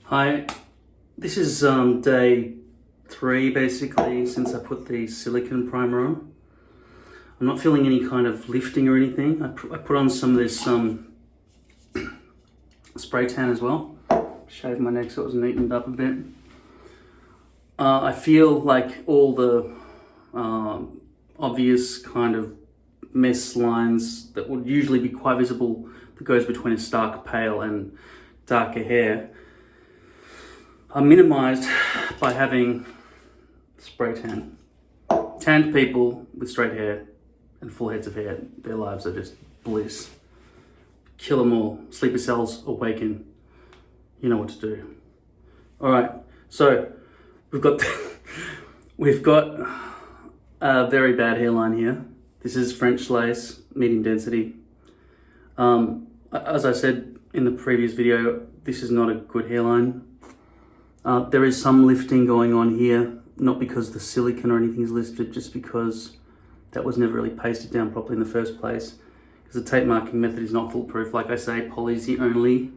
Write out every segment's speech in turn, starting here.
Hi, this is day 3 basically since I put the silicone primer on. I'm not feeling any kind of lifting or anything. I put on some of this spray tan as well. Shaved my neck so it was neatened up a bit. I feel like all the obvious kind of mess lines that would usually be quite visible that goes between a stark pale and darker hair are minimized by having spray tan. Tanned people with straight hair and full heads of hair, their lives are just bliss. Kill them all. Sleeper cells awaken. You know what to do. All right, so we've got a very bad hairline here. This is French lace, medium density. As I said in the previous video, this is not a good hairline. There is some lifting going on here, not because the silicone or anything is lifted, just because that was never really pasted down properly in the first place. Because the tape marking method is not foolproof. Like I say, poly is the only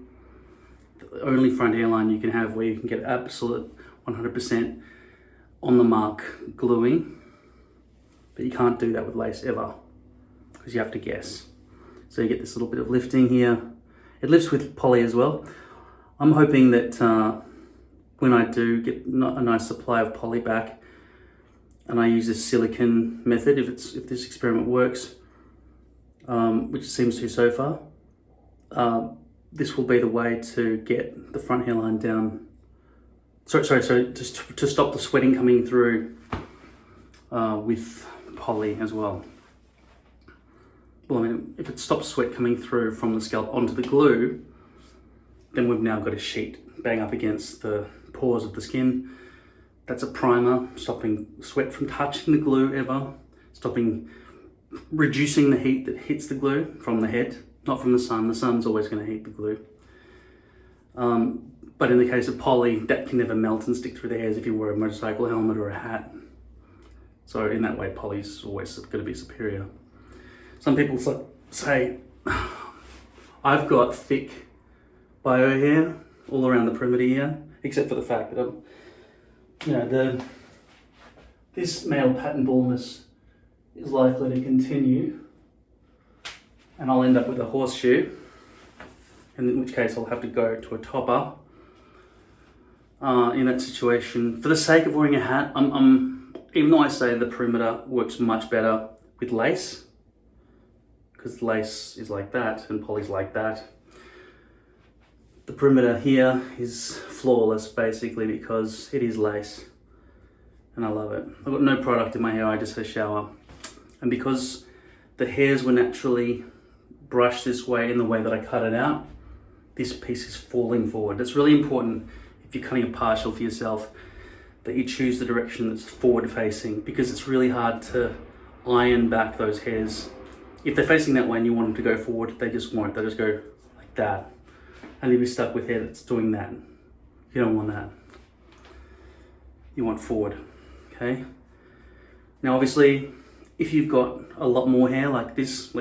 front hairline you can have where you can get absolute 100% on the mark gluing. But you can't do that with lace ever, because you have to guess. So you get this little bit of lifting here. It lifts with poly as well. I'm hoping that when I do get a nice supply of poly back and I use this silicone method, if this experiment works, which it seems to so far, this will be the way to get the front hairline down. Sorry, to stop the sweating coming through with poly as well. Well, I mean, if it stops sweat coming through from the scalp onto the glue, then we've now got a sheet bang up against the pores of the skin. That's a primer, stopping sweat from touching the glue ever, reducing the heat that hits the glue from the head, not from the sun. The sun's always going to heat the glue. But in the case of poly, that can never melt and stick through the hairs if you wear a motorcycle helmet or a hat. So in that way, poly's always going to be superior. Some people say, I've got thick bio hair all around the perimeter here, except for the fact that this male pattern baldness is likely to continue, and I'll end up with a horseshoe, and in which case I'll have to go to a topper. In that situation, for the sake of wearing a hat, even though I say the perimeter works much better with lace, because lace is like that and poly's like that, the perimeter here is flawless basically because it is lace and I love it. I've got no product in my hair, I just had a shower. And because the hairs were naturally brushed this way in the way that I cut it out, this piece is falling forward. It's really important if you're cutting a partial for yourself that you choose the direction that's forward facing, because it's really hard to iron back those hairs. If they're facing that way and you want them to go forward, they just won't. They'll just go like that. And you'll be stuck with hair that's doing that. You don't want that. You want forward, okay? Now obviously, if you've got a lot more hair like this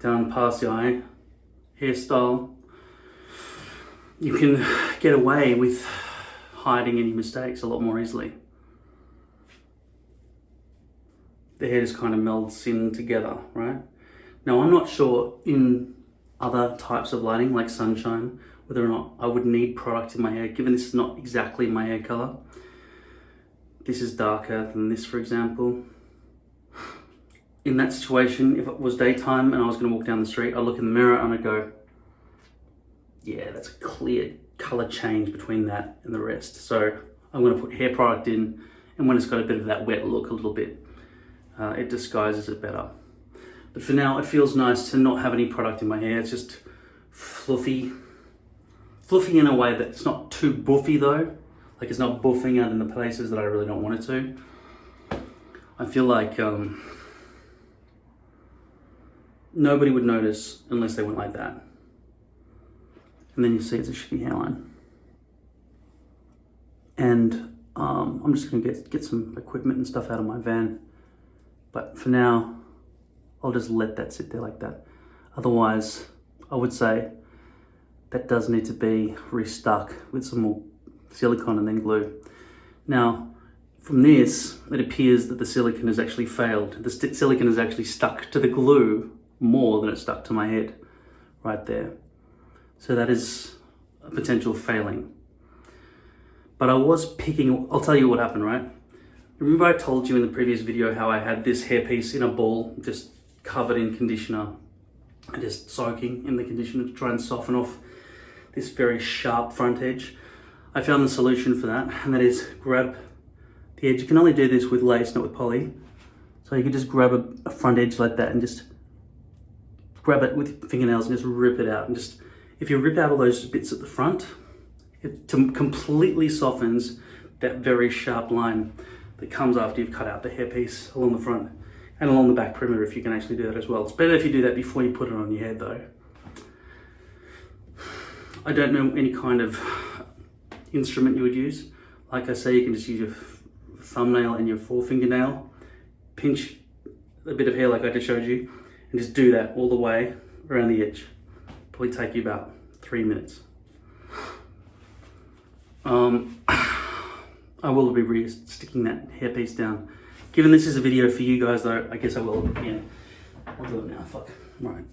down past the eye hairstyle, you can get away with hiding any mistakes a lot more easily. The hair just kind of melds in together, right? Now I'm not sure in other types of lighting like sunshine whether or not I would need product in my hair, given this is not exactly my hair color. This is darker than this, for example. In that situation, if it was daytime and I was going to walk down the street, I'd look in the mirror and I'd go, yeah, that's a clear color change between that and the rest. So I'm going to put hair product in, and when it's got a bit of that wet look a little bit, it disguises it better. But for now, it feels nice to not have any product in my hair. It's just fluffy. Fluffy in a way that's not too buffy though. Like it's not buffing out in the places that I really don't want it to. I feel like nobody would notice unless they went like that. And then you see it's a shitty hairline. And I'm just gonna get some equipment and stuff out of my van. But for now, I'll just let that sit there like that. Otherwise, I would say that does need to be restuck with some more silicone and then glue. Now, from this, it appears that the silicone has actually failed. The silicone is actually stuck to the glue more than it stuck to my head, right there. So that is a potential failing. But I was picking, I'll tell you what happened, right? Remember I told you in the previous video how I had this hairpiece in a ball, just covered in conditioner and just soaking in the conditioner to try and soften off this very sharp front edge. I found the solution for that, and that is grab the edge. You can only do this with lace, not with poly. So you can just grab a front edge like that and just grab it with your fingernails and just rip it out. And just, if you rip out all those bits at the front, it completely softens that very sharp line that comes after you've cut out the hairpiece along the front and along the back perimeter, if you can actually do that as well. It's better if you do that before you put it on your head though. I don't know any kind of instrument you would use. Like I say, you can just use your thumbnail and your forefingernail, pinch a bit of hair like I just showed you, and just do that all the way around the edge. Probably take you about 3 minutes. I will be re-sticking that hairpiece down. Given this is a video for you guys though, I guess I will, yeah. I'll do it now, fuck. Right.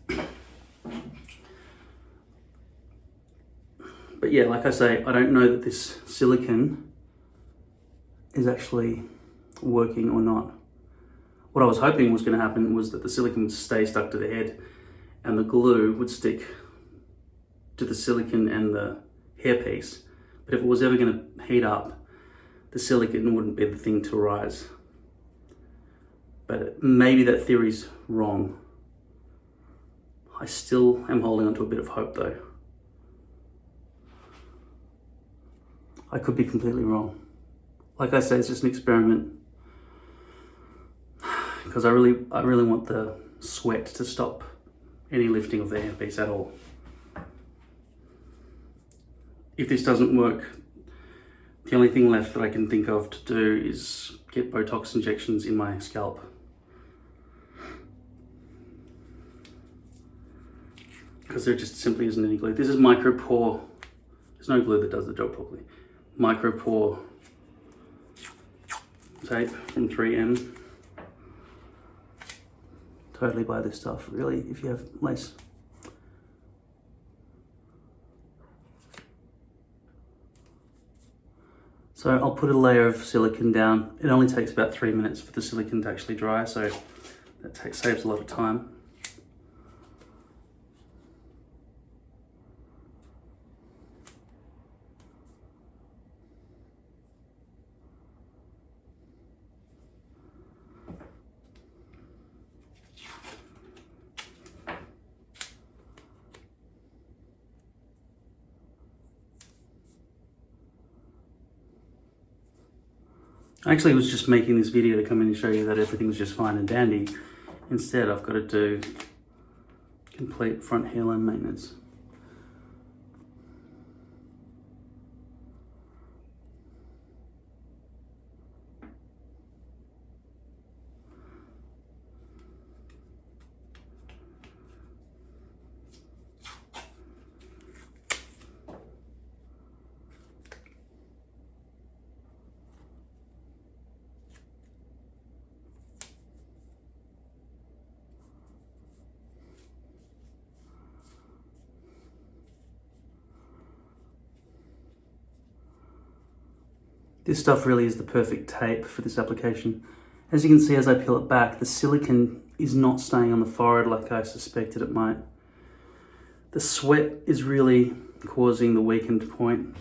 But yeah, like I say, I don't know that this silicone is actually working or not. What I was hoping was going to happen was that the silicone would stay stuck to the head and the glue would stick to the silicone and the hairpiece. But if it was ever going to heat up, the silicone wouldn't be the thing to rise. But maybe that theory's wrong. I still am holding on to a bit of hope though. I could be completely wrong. Like I say, it's just an experiment. Because I really want the sweat to stop any lifting of the hairpiece at all. If this doesn't work, the only thing left that I can think of to do is get Botox injections in my scalp. Because there just simply isn't any glue. This is micro pore. There's no glue that does the job properly. Micro pore tape from 3M. Totally buy this stuff, really, if you have lace. So I'll put a layer of silicone down. It only takes about 3 minutes for the silicone to actually dry, so that saves a lot of time. I actually was just making this video to come in and show you that everything was just fine and dandy. Instead, I've got to do complete front hairline maintenance. This stuff really is the perfect tape for this application. As you can see, as I peel it back, the silicone is not staying on the forehead like I suspected it might. The sweat is really causing the weakened point.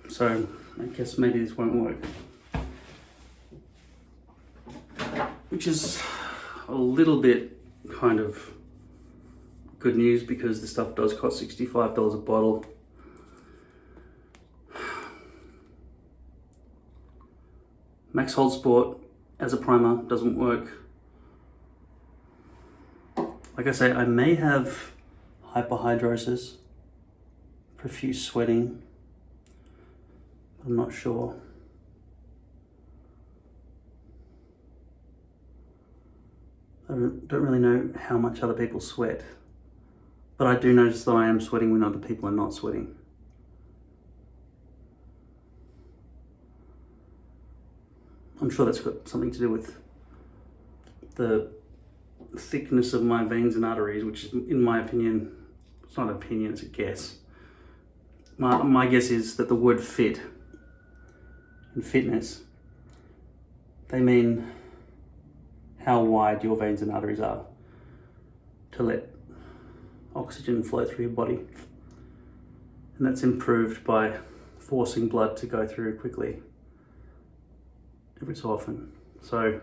So I guess maybe this won't work. Which is a little bit kind of good news because the stuff does cost $65 a bottle. Max Hold Sport as a primer doesn't work. Like I say, I may have hyperhidrosis, profuse sweating, but I'm not sure. I don't really know how much other people sweat, but I do notice that I am sweating when other people are not sweating. I'm sure that's got something to do with the thickness of my veins and arteries, which is, in my opinion, it's not an opinion, it's a guess. My guess is that the word fit and fitness, they mean how wide your veins and arteries are to let oxygen flow through your body. And that's improved by forcing blood to go through quickly every so often. So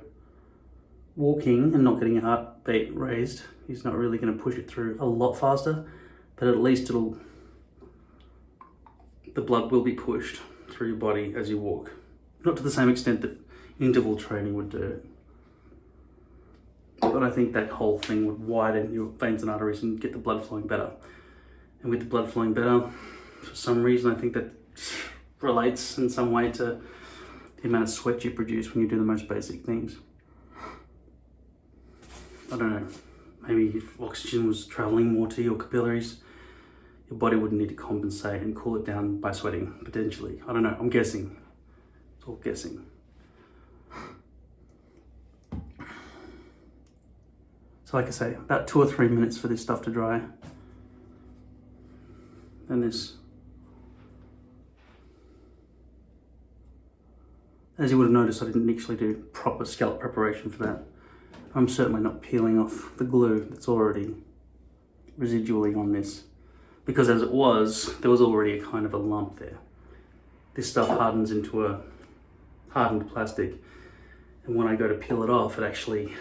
walking and not getting your heartbeat raised is not really going to push it through a lot faster, but at least the blood will be pushed through your body as you walk. Not to the same extent that interval training would do it. But I think that whole thing would widen your veins and arteries and get the blood flowing better. And with the blood flowing better, for some reason I think that relates in some way to the amount of sweat you produce when you do the most basic things. I don't know, maybe if oxygen was traveling more to your capillaries, your body would need to compensate and cool it down by sweating, potentially. I don't know, I'm guessing. It's all guessing. So like I say, about 2 or 3 minutes for this stuff to dry. And this, as you would have noticed, I didn't actually do proper scalp preparation for that. I'm certainly not peeling off the glue that's already residually on this, because as it was, there was already a kind of a lump there. This stuff hardens into a hardened plastic, and when I go to peel it off, it actually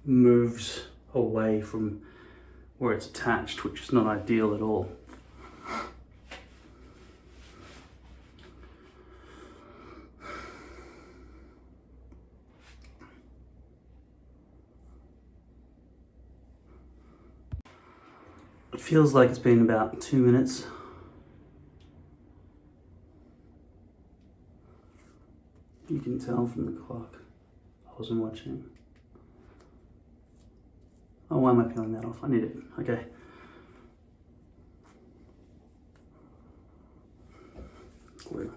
moves away from where it's attached, which is not ideal at all. It feels like it's been about 2 minutes. You can tell from the clock. I wasn't watching. Oh, why am I peeling that off? I need it. Okay. Glue.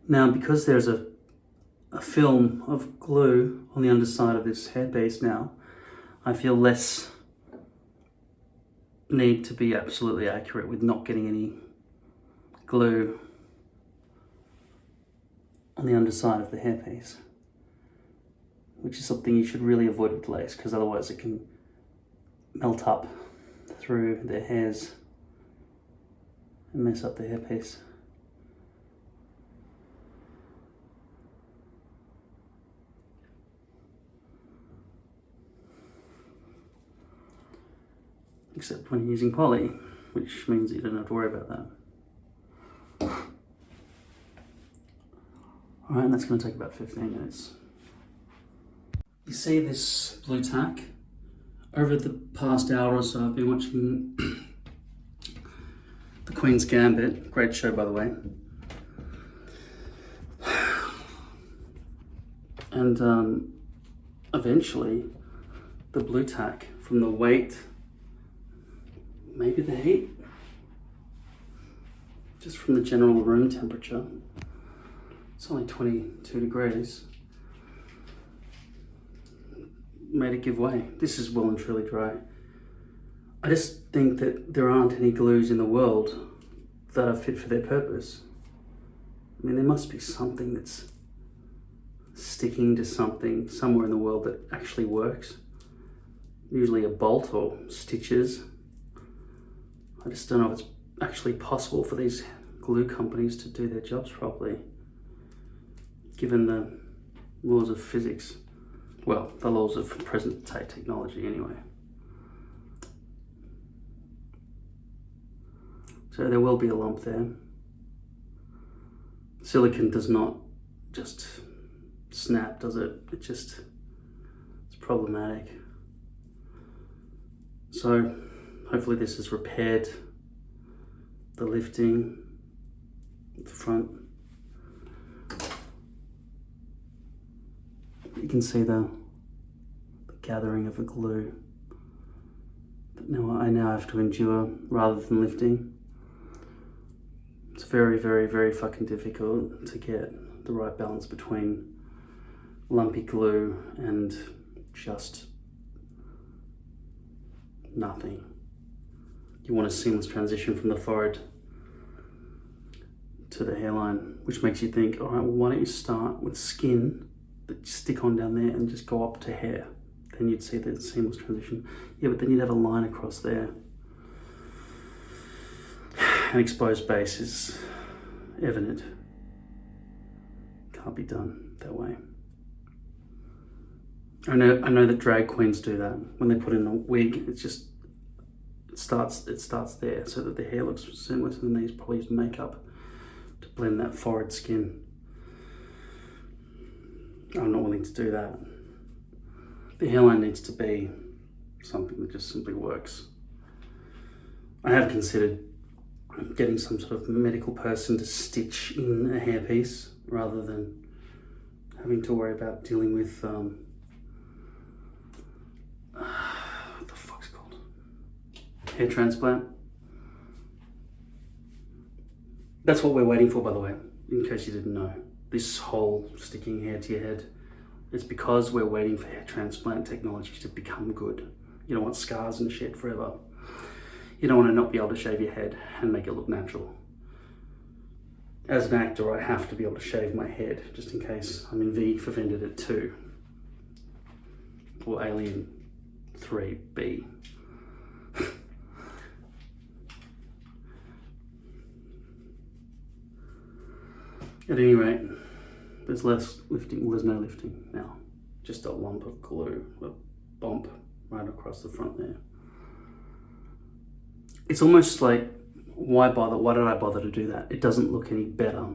Now, because there's a film of glue on the underside of this hairpiece now, I feel less need to be absolutely accurate with not getting any glue on the underside of the hairpiece, which is something you should really avoid with lace, because otherwise it can melt up through their hairs and mess up the hairpiece. Except when you're using poly, which means you don't have to worry about that. All right, and that's going to take about 15 minutes. You see this blue tack? Over the past hour or so, I've been watching The Queen's Gambit. Great show, by the way. And eventually, the blue tack from the weight, maybe the heat, just from the general room temperature, it's only 22 degrees, made it give way. This is well and truly dry. I just think that there aren't any glues in the world that are fit for their purpose. I mean, there must be something that's sticking to something somewhere in the world that actually works. Usually a bolt or stitches. I just don't know if it's actually possible for these glue companies to do their jobs properly, given the laws of physics. Well, the laws of present-day technology anyway. So there will be a lump there. Silicone does not just snap, does it? It's problematic. So hopefully this has repaired the lifting at the front. You can see the gathering of the glue that I now have to endure rather than lifting. It's very, very, very fucking difficult to get the right balance between lumpy glue and just nothing. You want a seamless transition from the forehead to the hairline, which makes you think, all right, well, why don't you start with skin that you stick on down there and just go up to hair? Then you'd see the seamless transition. Yeah, but then you'd have a line across there. An exposed base is evident. Can't be done that way. I know that drag queens do that. When they put in a wig, it starts there so that the hair looks seamless, and then they probably use makeup to blend that forehead skin. I'm not willing to do that. The hairline needs to be something that just simply works. I have considered getting some sort of medical person to stitch in a hairpiece rather than having to worry about dealing with what the fuck's it called? Hair transplant. That's what we're waiting for, by the way, in case you didn't know. This whole sticking hair to your head, it's because we're waiting for hair transplant technology to become good. You don't want scars and shit forever. You don't want to not be able to shave your head and make it look natural. As an actor, I have to be able to shave my head just in case I'm in V for Vendetta 2 or Alien 3B. At any rate, there's less lifting. Well, there's no lifting now. Just a lump of glue, a bump right across the front there. It's almost like, why bother? Why did I bother to do that? It doesn't look any better.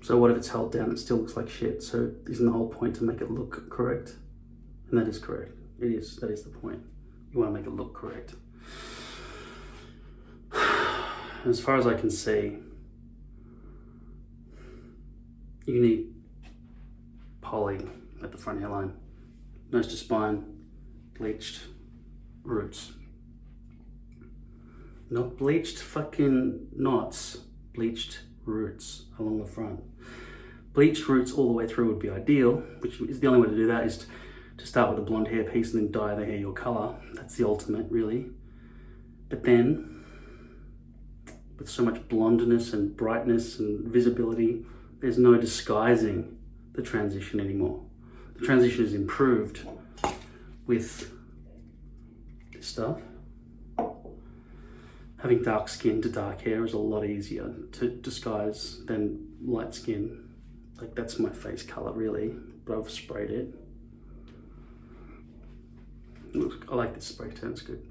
So what if it's held down? It still looks like shit. So isn't the whole point to make it look correct? And that is correct. It is. That is the point. You want to make it look correct. As far as I can see, you need poly at the front hairline, nose to spine, bleached roots. Not bleached fucking knots, bleached roots along the front. Bleached roots all the way through would be ideal, which is the only way to do that is to start with a blonde hair piece and then dye the hair your color. That's the ultimate, really. But then, with so much blondness and brightness and visibility, there's no disguising the transition anymore. The transition is improved with this stuff. Having dark skin to dark hair is a lot easier to disguise than light skin. Like, that's my face color really, but I've sprayed it. I like this spray tan, it's good.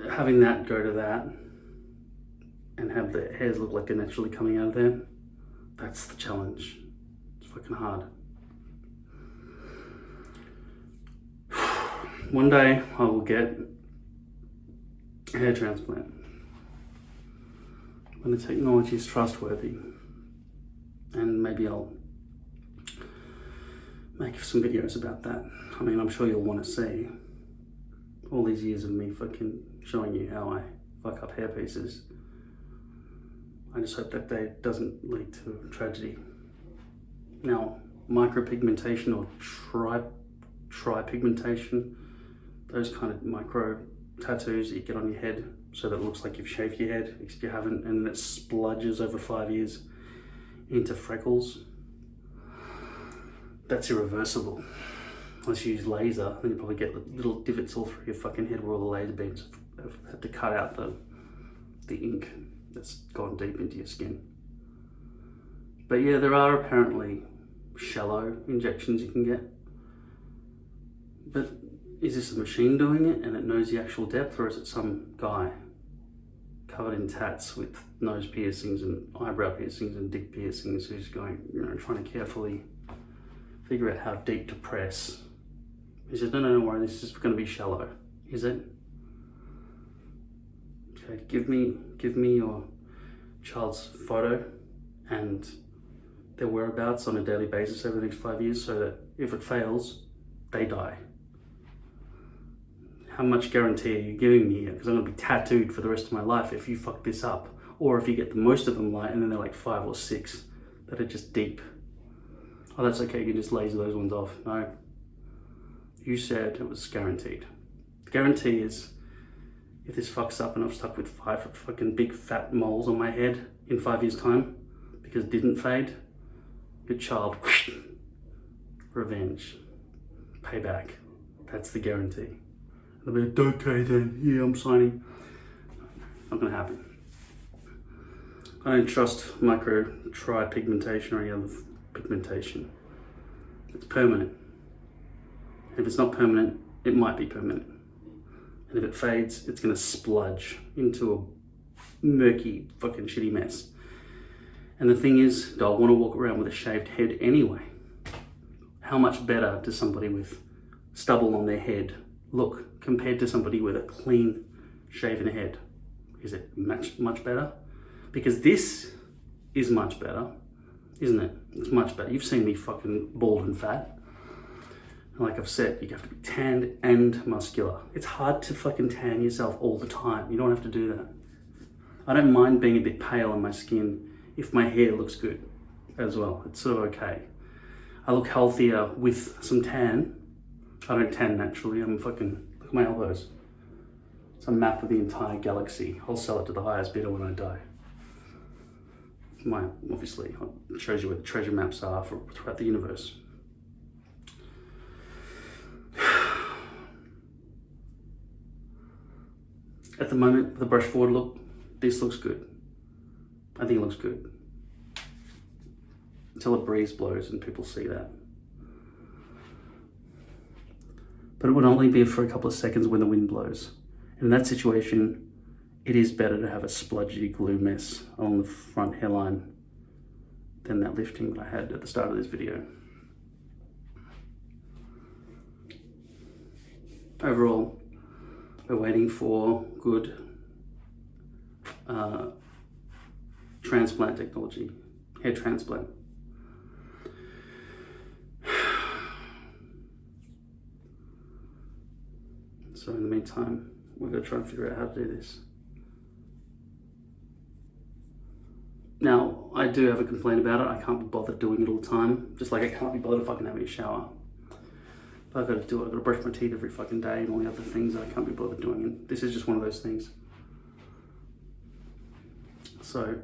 Having that go to that and have the hairs look like they're naturally coming out of there, that's the challenge. It's fucking hard. One day I will get a hair transplant when the technology is trustworthy, and maybe I'll make some videos about that. I mean, I'm sure you'll want to see all these years of me fucking showing you how I fuck up hair pieces. I just hope that day doesn't lead to tragedy. Now, micropigmentation or tripigmentation, those kind of micro tattoos that you get on your head so that it looks like you've shaved your head, except you haven't, and it spludges over 5 years into freckles. That's irreversible. Unless you use laser, then you probably get little divots all through your fucking head where all the laser beams have had to cut out the ink that's gone deep into your skin. But yeah, there are apparently shallow injections you can get. But is this a machine doing it and it knows the actual depth, or is it some guy covered in tats with nose piercings and eyebrow piercings and dick piercings who's going, trying to carefully figure out how deep to press? He says, no, don't worry, this is going to be shallow. Is it? Okay, give me your child's photo and their whereabouts on a daily basis over the next 5 years, so that if it fails, they die. How much guarantee are you giving me here? Because I'm going to be tattooed for the rest of my life if you fuck this up. Or if you get the most of them right and then they're like 5 or 6 that are just deep. Oh, that's okay, you can just laser those ones off. No. You said it was guaranteed. The guarantee is, if this fucks up and I'm stuck with 5 fucking big fat moles on my head in 5 years' time because it didn't fade, your child, revenge, payback. That's the guarantee. They'll be like, okay then, yeah, I'm signing. Not gonna happen. I don't trust micro-tri-pigmentation or any other pigmentation. It's permanent. If it's not permanent, it might be permanent. And if it fades, it's gonna spludge into a murky fucking shitty mess. And the thing is, do I want to walk around with a shaved head anyway? How much better does somebody with stubble on their head look compared to somebody with a clean shaven head? Is it much better? Because this is much better, isn't it? It's much better. You've seen me fucking bald and fat. Like I've said, you have to be tanned and muscular. It's hard to fucking tan yourself all the time. You don't have to do that. I don't mind being a bit pale on my skin if my hair looks good as well. It's sort of okay. I look healthier with some tan. I don't tan naturally. I'm fucking, look at my elbows. It's a map of the entire galaxy. I'll sell it to the highest bidder when I die. Obviously, it shows you where the treasure maps are throughout the universe. At the moment, the brush forward look, this looks good. I think it looks good. Until a breeze blows and people see that. But it would only be for a couple of seconds when the wind blows. And in that situation, it is better to have a spludgy glue mess along the front hairline than that lifting that I had at the start of this video. Overall, we're waiting for good transplant technology, hair transplant. So in the meantime, we're going to try and figure out how to do this. Now, I do have a complaint about it. I can't be bothered doing it all the time. Just like I can't be bothered fucking having a shower. But I've got to do it. I've got to brush my teeth every fucking day and all the other things that I can't be bothered doing. And this is just one of those things. So,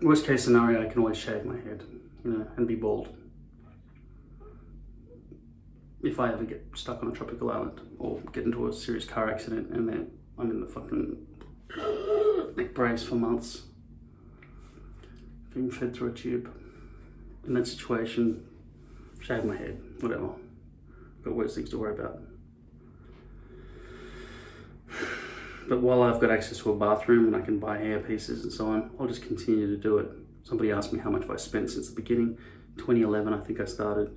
worst case scenario, I can always shave my head, and be bald. If I ever get stuck on a tropical island or get into a serious car accident and then I'm in the fucking neck brace for months, being fed through a tube. In that situation, shave my head, whatever. Got worse things to worry about. But while I've got access to a bathroom and I can buy hair pieces and so on, I'll just continue to do it. Somebody asked me how much have I spent since the beginning. 2011, I think I started.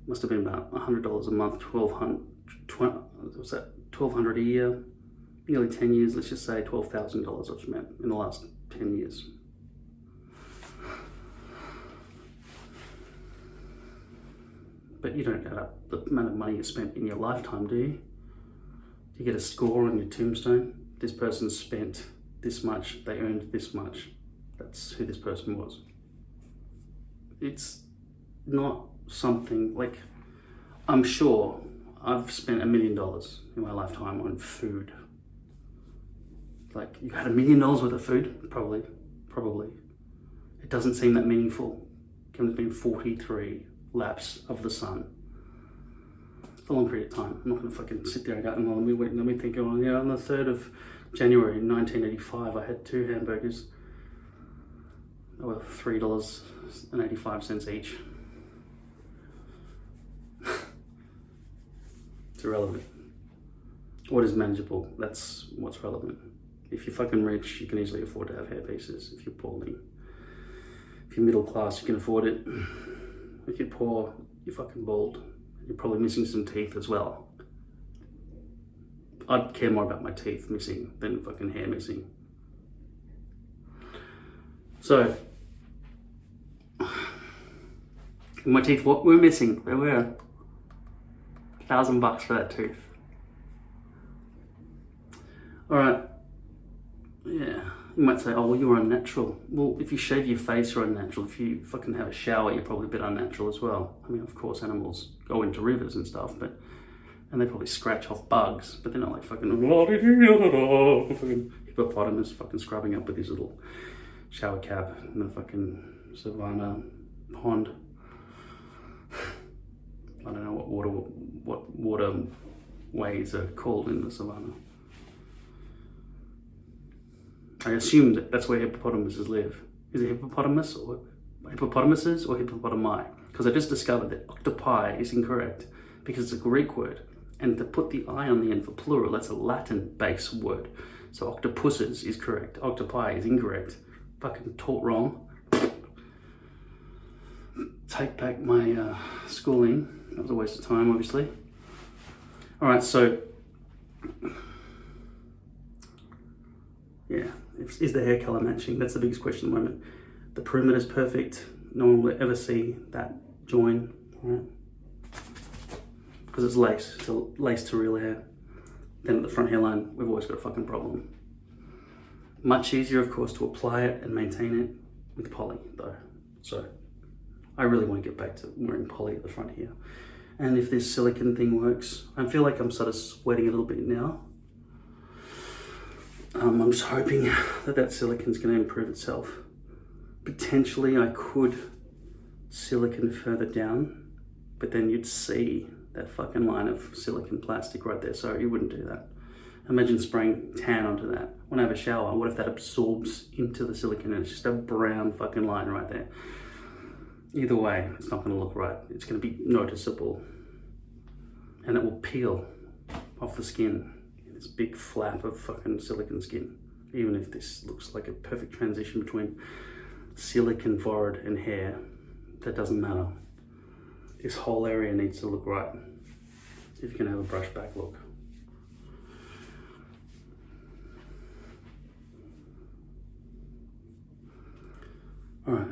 Must have been about $100 a month, $1,200 a year, nearly 10 years. Let's just say $12,000 I've spent in the last 10 years. But you don't add up the amount of money you spent in your lifetime, do you? Do you get a score on your tombstone? This person spent this much, they earned this much. That's who this person was. It's not something like, I'm sure I've spent $1 million in my lifetime on food. Like, you had $1 million worth of food? Probably. It doesn't seem that meaningful. It's been 43 laps of the sun. It's a long period of time. I'm not gonna fucking sit there and go, let me think, on the 3rd of January 1985, I had 2 hamburgers. They were $3.85 each. It's irrelevant. What is manageable? That's what's relevant. If you're fucking rich, you can easily afford to have hair pieces. If you're balding. If you're middle class, you can afford it. If you're poor, you're fucking bald. You're probably missing some teeth as well. I'd care more about my teeth missing than fucking hair missing. So, my teeth, what were missing? They were $1,000 for that tooth. Alright. Yeah. You might say, oh, well, you're unnatural. Well, if you shave your face, you're unnatural. If you fucking have a shower, you're probably a bit unnatural as well. I mean, of course, animals go into rivers and stuff, and they probably scratch off bugs, but they're not like fucking hippopotamus fucking scrubbing up with his little shower cap in the fucking savannah pond. I don't know what waterways are called in the savannah. I assume that's where hippopotamuses live. Is it hippopotamuses or hippopotami? Because I just discovered that octopi is incorrect because it's a Greek word. And to put the I on the end for plural, that's a Latin-based word. So octopuses is correct. Octopi is incorrect. Fucking taught wrong. Take back my schooling. That was a waste of time, obviously. All right, so yeah, is the hair color matching? That's the biggest question at the moment. The perimeter is perfect. No one will ever see that join, right? Because it's lace to real hair. Then at the front hairline, we've always got a fucking problem. Much easier, of course, to apply it and maintain it with poly, though. So I really want to get back to wearing poly at the front here. And if this silicone thing works, I feel like I'm sort of sweating a little bit now. I'm just hoping that silicone's going to improve itself. Potentially I could silicone further down, but then you'd see that fucking line of silicone plastic right there, so you wouldn't do that. Imagine spraying tan onto that. When I have a shower, what if that absorbs into the silicone and it's just a brown fucking line right there? Either way, it's not gonna look right. It's gonna be noticeable. And it will peel off the skin. This big flap of fucking silicone skin. Even if this looks like a perfect transition between silicone forehead and hair, that doesn't matter. This whole area needs to look right. If you can have a brush back look. All right.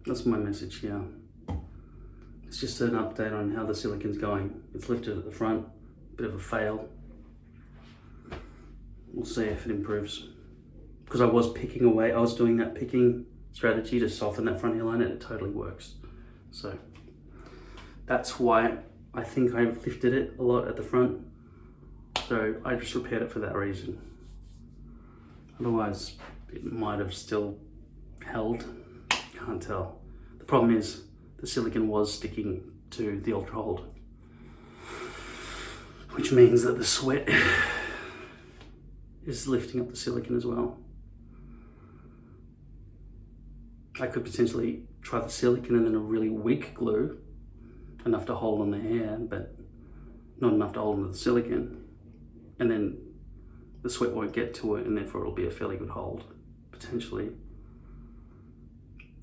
That's my message here. It's just an update on how the silicone's going. It's lifted at the front, bit of a fail. We'll see if it improves. Because I was picking away, I was doing that picking strategy to soften that front hairline and it totally works. So that's why I think I lifted it a lot at the front. So I just repaired it for that reason. Otherwise, it might have still held. Can't tell. The problem is the silicone was sticking to the ultra hold, which means that the sweat is lifting up the silicone as well. I could potentially try the silicone and then a really weak glue, enough to hold on the hair, but not enough to hold on the silicone. And then the sweat won't get to it and therefore it'll be a fairly good hold, potentially.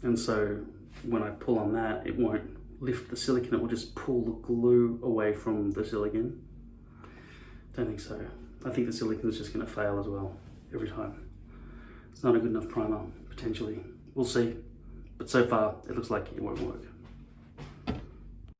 And so when I pull on that, it won't lift the silicone, it will just pull the glue away from the silicone. Don't think so. I think the silicone is just gonna fail as well, every time. It's not a good enough primer, potentially. We'll see. But so far, it looks like it won't work.